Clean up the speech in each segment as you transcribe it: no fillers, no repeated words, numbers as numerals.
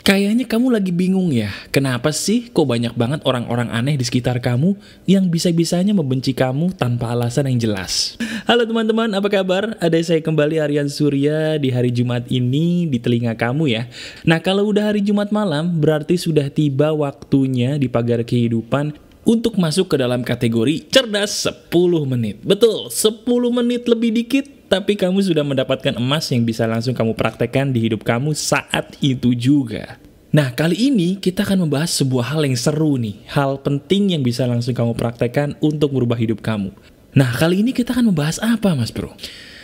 Kayaknya kamu lagi bingung ya, kenapa sih kok banyak banget orang-orang aneh di sekitar kamu yang bisa-bisanya membenci kamu tanpa alasan yang jelas. Halo teman-teman, apa kabar? Ada saya kembali Aryan Surya di hari Jumat ini di telinga kamu ya. Nah kalau udah hari Jumat malam, berarti sudah tiba waktunya di pagar kehidupan untuk masuk ke dalam kategori cerdas 10 menit. Betul, 10 menit lebih dikit, tapi kamu sudah mendapatkan emas yang bisa langsung kamu praktekkan di hidup kamu saat itu juga. Nah, kali ini kita akan membahas sebuah hal yang seru nih. Hal penting yang bisa langsung kamu praktekkan untuk merubah hidup kamu. Nah, kali ini kita akan membahas apa, Mas Bro?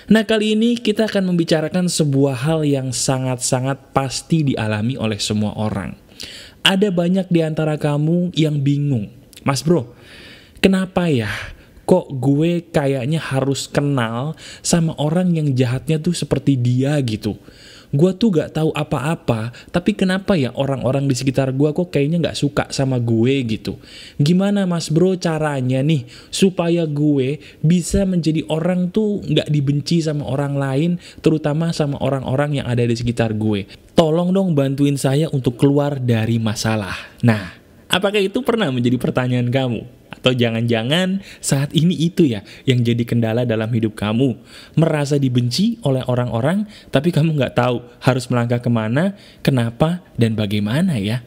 Nah, kali ini kita akan membicarakan sebuah hal yang sangat-sangat pasti dialami oleh semua orang. Ada banyak di antara kamu yang bingung. Mas Bro, kenapa ya? Kok gue kayaknya harus kenal sama orang yang jahatnya tuh seperti dia gitu. Gue tuh gak tahu apa-apa, tapi kenapa ya orang-orang di sekitar gue kok kayaknya gak suka sama gue gitu. Gimana Mas Bro caranya nih supaya gue bisa menjadi orang tuh gak dibenci sama orang lain, terutama sama orang-orang yang ada di sekitar gue. Tolong dong bantuin saya untuk keluar dari masalah. Nah, apakah itu pernah menjadi pertanyaan kamu? Atau jangan-jangan saat ini itu ya yang jadi kendala dalam hidup kamu. Merasa dibenci oleh orang-orang, tapi kamu nggak tahu harus melangkah kemana, kenapa, dan bagaimana ya.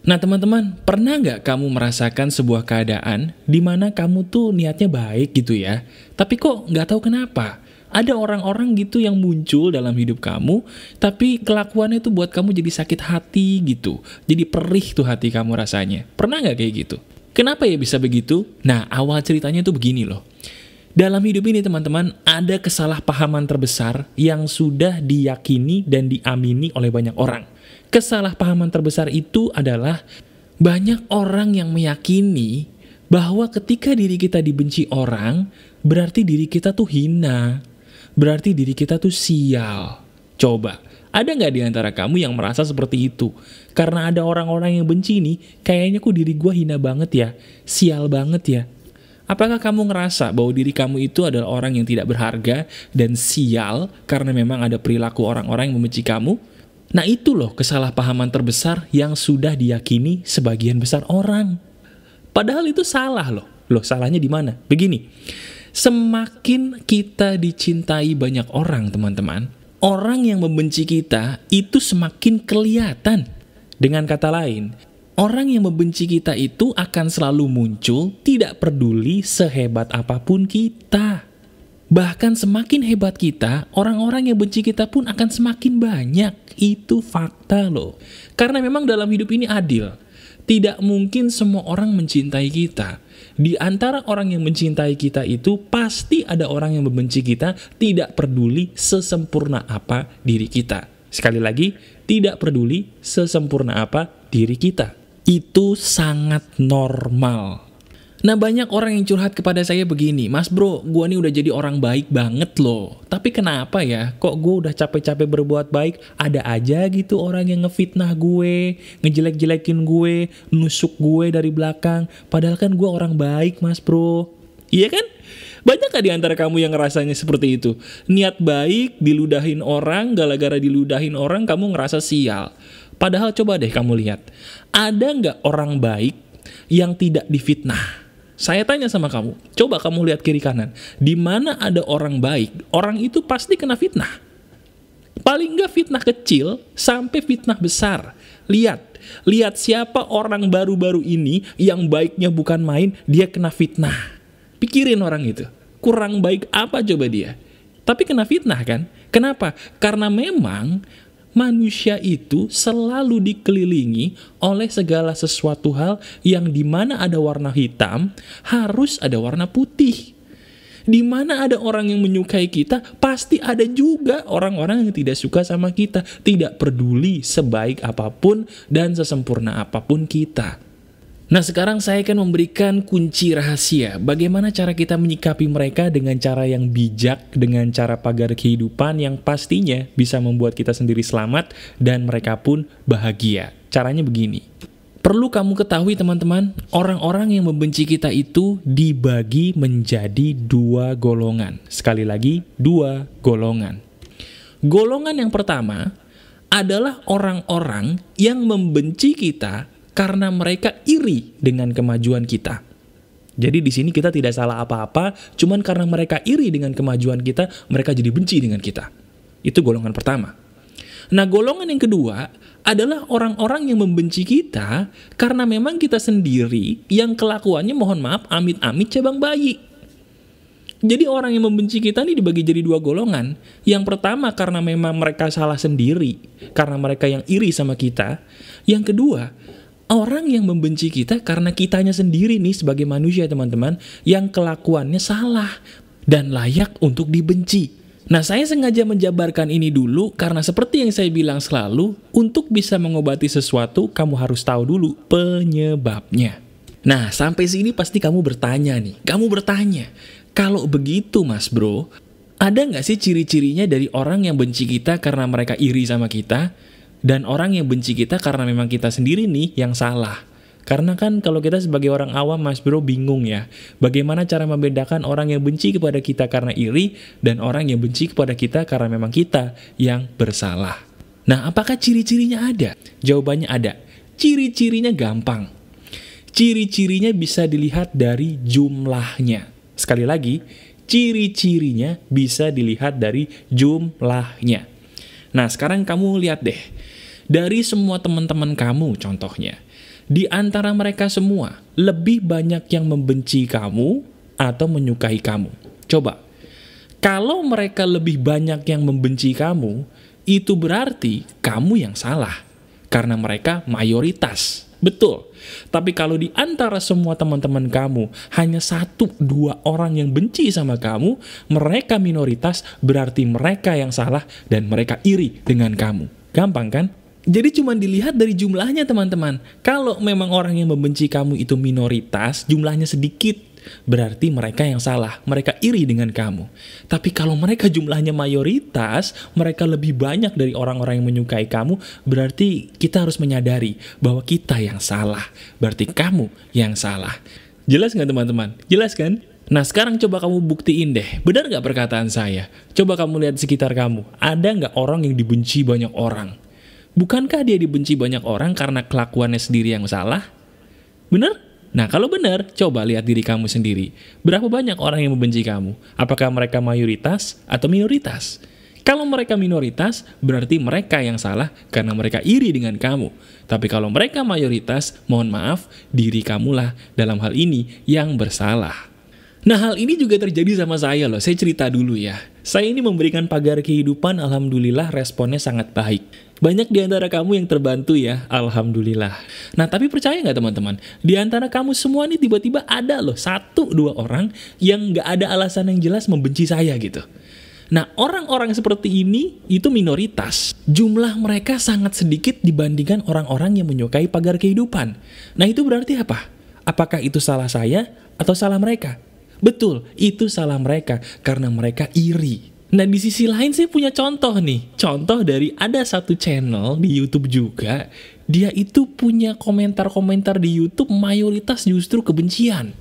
Nah teman-teman, pernah nggak kamu merasakan sebuah keadaan di mana kamu tuh niatnya baik gitu ya, tapi kok nggak tahu kenapa? Ada orang-orang gitu yang muncul dalam hidup kamu, tapi kelakuannya tuh buat kamu jadi sakit hati gitu. Jadi perih tuh hati kamu rasanya. Pernah nggak kayak gitu? Kenapa ya bisa begitu? Nah, awal ceritanya tuh begini loh. Dalam hidup ini teman-teman, ada kesalahpahaman terbesar yang sudah diyakini dan diamini oleh banyak orang. Kesalahpahaman terbesar itu adalah banyak orang yang meyakini bahwa ketika diri kita dibenci orang, berarti diri kita tuh hina. Berarti diri kita tuh sial. Coba, ada nggak di antara kamu yang merasa seperti itu? Karena ada orang-orang yang benci nih, kayaknya kok diri gue hina banget ya, sial banget ya. Apakah kamu ngerasa bahwa diri kamu itu adalah orang yang tidak berharga dan sial karena memang ada perilaku orang-orang yang membenci kamu? Nah itu loh kesalahpahaman terbesar yang sudah diyakini sebagian besar orang. Padahal itu salah loh. Loh salahnya di mana? Begini, semakin kita dicintai banyak orang teman-teman, orang yang membenci kita itu semakin kelihatan. Dengan kata lain, orang yang membenci kita itu akan selalu muncul, tidak peduli sehebat apapun kita. Bahkan semakin hebat kita, orang-orang yang benci kita pun akan semakin banyak. Itu fakta loh. Karena memang dalam hidup ini adil. Tidak mungkin semua orang mencintai kita. Di antara orang yang mencintai kita itu, pasti ada orang yang membenci kita, tidak peduli sesempurna apa diri kita. Sekali lagi, tidak peduli sesempurna apa diri kita. Itu sangat normal. Nah banyak orang yang curhat kepada saya begini, Mas Bro, gue nih udah jadi orang baik banget loh. Tapi kenapa ya, kok gue udah capek-capek berbuat baik, ada aja gitu orang yang ngefitnah gue, ngejelek-jelekin gue, nusuk gue dari belakang. Padahal kan gue orang baik Mas Bro. Iya kan? Banyak gak di antara kamu yang ngerasanya seperti itu? Niat baik, diludahin orang, gara-gara diludahin orang kamu ngerasa sial. Padahal coba deh kamu lihat, ada gak orang baik yang tidak difitnah? Saya tanya sama kamu, coba kamu lihat kiri kanan. Di mana ada orang baik, orang itu pasti kena fitnah. Paling gak fitnah kecil, sampai fitnah besar. Lihat siapa orang baru-baru ini yang baiknya bukan main, dia kena fitnah. Pikirin orang itu, kurang baik apa coba dia? Tapi kena fitnah kan? Kenapa? Karena memang manusia itu selalu dikelilingi oleh segala sesuatu hal yang dimana ada warna hitam, harus ada warna putih. Dimana ada orang yang menyukai kita, pasti ada juga orang-orang yang tidak suka sama kita. Tidak peduli sebaik apapun dan sesempurna apapun kita. Nah sekarang saya akan memberikan kunci rahasia bagaimana cara kita menyikapi mereka dengan cara yang bijak, dengan cara pagar kehidupan yang pastinya bisa membuat kita sendiri selamat dan mereka pun bahagia. Caranya begini. Perlu kamu ketahui teman-teman, orang-orang yang membenci kita itu dibagi menjadi dua golongan. Sekali lagi, dua golongan. Golongan yang pertama adalah orang-orang yang membenci kita karena mereka iri dengan kemajuan kita. Jadi di sini kita tidak salah apa-apa, cuman karena mereka iri dengan kemajuan kita, mereka jadi benci dengan kita. Itu golongan pertama. Nah, golongan yang kedua adalah orang-orang yang membenci kita karena memang kita sendiri yang kelakuannya, mohon maaf, amit-amit cabang bayi. Jadi orang yang membenci kita ini dibagi jadi dua golongan. Yang pertama karena memang mereka salah sendiri, karena mereka yang iri sama kita. Yang kedua, orang yang membenci kita karena kitanya sendiri nih sebagai manusia, teman-teman, yang kelakuannya salah dan layak untuk dibenci. Nah, saya sengaja menjabarkan ini dulu karena seperti yang saya bilang selalu, untuk bisa mengobati sesuatu, kamu harus tahu dulu penyebabnya. Nah, sampai sini pasti kamu bertanya nih. Kamu bertanya, kalau begitu mas bro, ada nggak sih ciri-cirinya dari orang yang benci kita karena mereka iri sama kita, dan orang yang benci kita karena memang kita sendiri nih yang salah? Karena kan kalau kita sebagai orang awam mas bro bingung ya, bagaimana cara membedakan orang yang benci kepada kita karena iri dan orang yang benci kepada kita karena memang kita yang bersalah. Nah, apakah ciri-cirinya ada? Jawabannya ada. Ciri-cirinya gampang. Ciri-cirinya bisa dilihat dari jumlahnya. Sekali lagi, ciri-cirinya bisa dilihat dari jumlahnya. Nah, sekarang kamu lihat deh, dari semua teman-teman kamu contohnya, di antara mereka semua, lebih banyak yang membenci kamu atau menyukai kamu? Coba, kalau mereka lebih banyak yang membenci kamu, itu berarti kamu yang salah. Karena mereka mayoritas. Betul. Tapi kalau di antara semua teman-teman kamu, hanya 1-2 orang yang benci sama kamu, mereka minoritas, berarti mereka yang salah dan mereka iri dengan kamu. Gampang kan? Jadi cuma dilihat dari jumlahnya teman-teman. Kalau memang orang yang membenci kamu itu minoritas, jumlahnya sedikit, berarti mereka yang salah, mereka iri dengan kamu. Tapi kalau mereka jumlahnya mayoritas, mereka lebih banyak dari orang-orang yang menyukai kamu, berarti kita harus menyadari bahwa kita yang salah, berarti kamu yang salah. Jelas nggak teman-teman? Jelas kan? Nah, sekarang coba kamu buktiin deh, benar nggak perkataan saya? Coba kamu lihat di sekitar kamu, ada nggak orang yang dibenci banyak orang? Bukankah dia dibenci banyak orang karena kelakuannya sendiri yang salah? Benar? Nah, kalau benar, coba lihat diri kamu sendiri. Berapa banyak orang yang membenci kamu? Apakah mereka mayoritas atau minoritas? Kalau mereka minoritas, berarti mereka yang salah karena mereka iri dengan kamu. Tapi kalau mereka mayoritas, mohon maaf, diri kamulah dalam hal ini yang bersalah. Nah, hal ini juga terjadi sama saya loh. Saya cerita dulu ya. Saya ini memberikan pagar kehidupan, alhamdulillah responnya sangat baik. Banyak di antara kamu yang terbantu ya, alhamdulillah. Nah, tapi percaya nggak teman-teman? Di antara kamu semua nih tiba-tiba ada loh 1-2 orang yang nggak ada alasan yang jelas membenci saya gitu. Nah, orang-orang seperti ini itu minoritas. Jumlah mereka sangat sedikit dibandingkan orang-orang yang menyukai pagar kehidupan. Nah, itu berarti apa? Apakah itu salah saya atau salah mereka? Betul, itu salah mereka karena mereka iri. Nah, di sisi lain saya punya contoh nih. Contoh dari ada satu channel di YouTube juga. Dia itu punya komentar-komentar di YouTube mayoritas justru kebencian.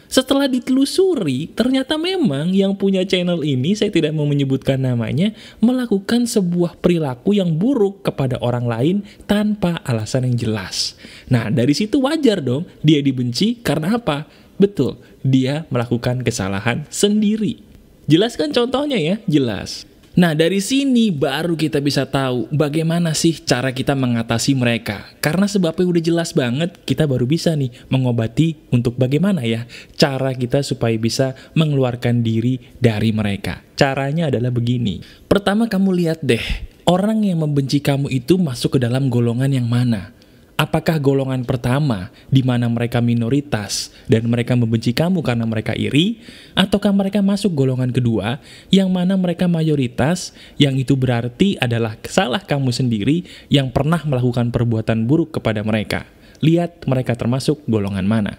Setelah ditelusuri, ternyata memang yang punya channel ini, saya tidak mau menyebutkan namanya, melakukan sebuah perilaku yang buruk kepada orang lain tanpa alasan yang jelas. Nah, dari situ wajar dong dia dibenci karena apa? Betul, dia melakukan kesalahan sendiri. Jelas kan contohnya ya? Jelas. Nah, dari sini baru kita bisa tahu bagaimana sih cara kita mengatasi mereka. Karena sebabnya udah jelas banget, kita baru bisa nih mengobati untuk bagaimana ya cara kita supaya bisa mengeluarkan diri dari mereka. Caranya adalah begini. Pertama, kamu lihat deh, orang yang membenci kamu itu masuk ke dalam golongan yang mana? Apakah golongan pertama di mana mereka minoritas dan mereka membenci kamu karena mereka iri, ataukah mereka masuk golongan kedua yang mana mereka mayoritas, yang itu berarti adalah salah kamu sendiri yang pernah melakukan perbuatan buruk kepada mereka? Lihat mereka termasuk golongan mana.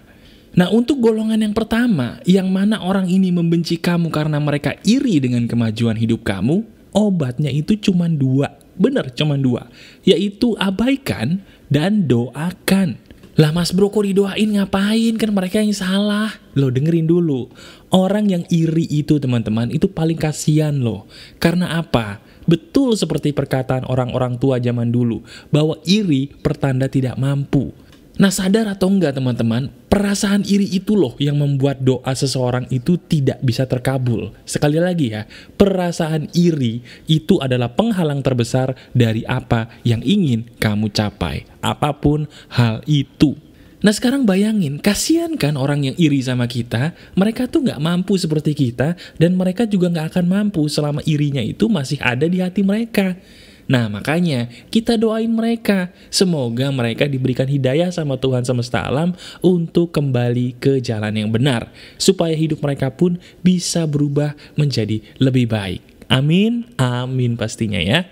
Nah, untuk golongan yang pertama, yang mana orang ini membenci kamu karena mereka iri dengan kemajuan hidup kamu, obatnya itu cuma 2. Benar, cuma 2. Yaitu abaikan dan doakan. Lah Mas Bro kok didoain ngapain? Kan mereka yang salah. Loh dengerin dulu. Orang yang iri itu teman-teman itu paling kasihan loh. Karena apa? Betul seperti perkataan orang-orang tua zaman dulu. Bahwa iri pertanda tidak mampu. Nah sadar atau enggak teman-teman? Perasaan iri itu loh yang membuat doa seseorang itu tidak bisa terkabul. Sekali lagi ya. Perasaan iri itu adalah penghalang terbesar dari apa yang ingin kamu capai. Apapun hal itu. Nah sekarang bayangin, kasihan kan orang yang iri sama kita, mereka tuh nggak mampu seperti kita, dan mereka juga nggak akan mampu selama irinya itu masih ada di hati mereka. Nah makanya kita doain mereka, semoga mereka diberikan hidayah sama Tuhan semesta alam untuk kembali ke jalan yang benar, supaya hidup mereka pun bisa berubah menjadi lebih baik. Amin, amin pastinya ya.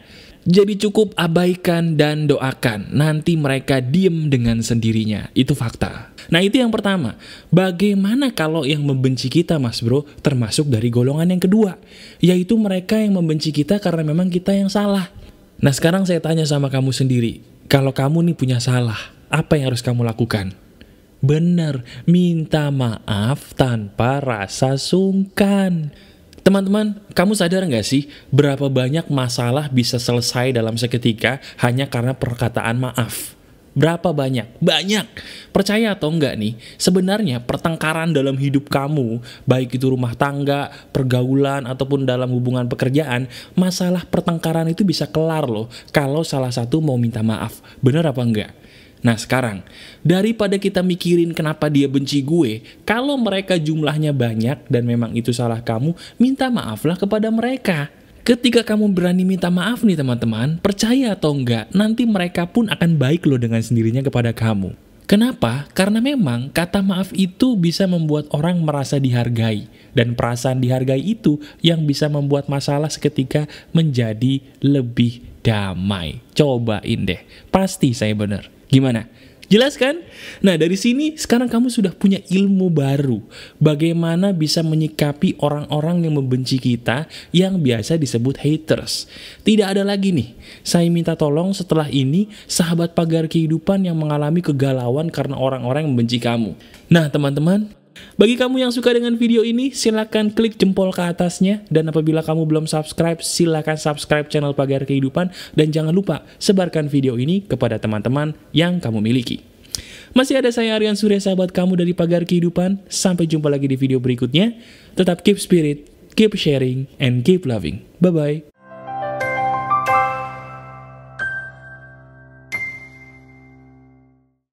Jadi cukup abaikan dan doakan, nanti mereka diem dengan sendirinya, itu fakta. Nah itu yang pertama. Bagaimana kalau yang membenci kita Mas Bro termasuk dari golongan yang kedua, yaitu mereka yang membenci kita karena memang kita yang salah. Nah sekarang saya tanya sama kamu sendiri, kalau kamu nih punya salah, apa yang harus kamu lakukan? Bener, minta maaf tanpa rasa sungkan. Teman-teman, kamu sadar nggak sih berapa banyak masalah bisa selesai dalam seketika hanya karena perkataan maaf? Berapa banyak? Banyak! Percaya atau enggak nih, sebenarnya pertengkaran dalam hidup kamu, baik itu rumah tangga, pergaulan, ataupun dalam hubungan pekerjaan, masalah pertengkaran itu bisa kelar loh kalau salah satu mau minta maaf. Bener apa enggak? Nah sekarang, daripada kita mikirin kenapa dia benci gue, kalau mereka jumlahnya banyak dan memang itu salah kamu, minta maaflah kepada mereka. Ketika kamu berani minta maaf nih teman-teman, percaya atau enggak, nanti mereka pun akan baik loh dengan sendirinya kepada kamu. Kenapa? Karena memang kata maaf itu bisa membuat orang merasa dihargai. Dan perasaan dihargai itu yang bisa membuat masalah seketika menjadi lebih damai. Cobain deh, pasti saya bener. Gimana? Jelas kan? Nah dari sini sekarang kamu sudah punya ilmu baru. Bagaimana bisa menyikapi orang-orang yang membenci kita yang biasa disebut haters. Tidak ada lagi nih, saya minta tolong setelah ini sahabat pagar kehidupan yang mengalami kegalauan karena orang-orang yang membenci kamu. Nah teman-teman, bagi kamu yang suka dengan video ini, silahkan klik jempol ke atasnya. Dan apabila kamu belum subscribe, silahkan subscribe channel Pagar Kehidupan. Dan jangan lupa, sebarkan video ini kepada teman-teman yang kamu miliki. Masih ada saya Aryan Surya, sahabat kamu dari Pagar Kehidupan. Sampai jumpa lagi di video berikutnya. Tetap keep spirit, keep sharing, and keep loving. Bye-bye.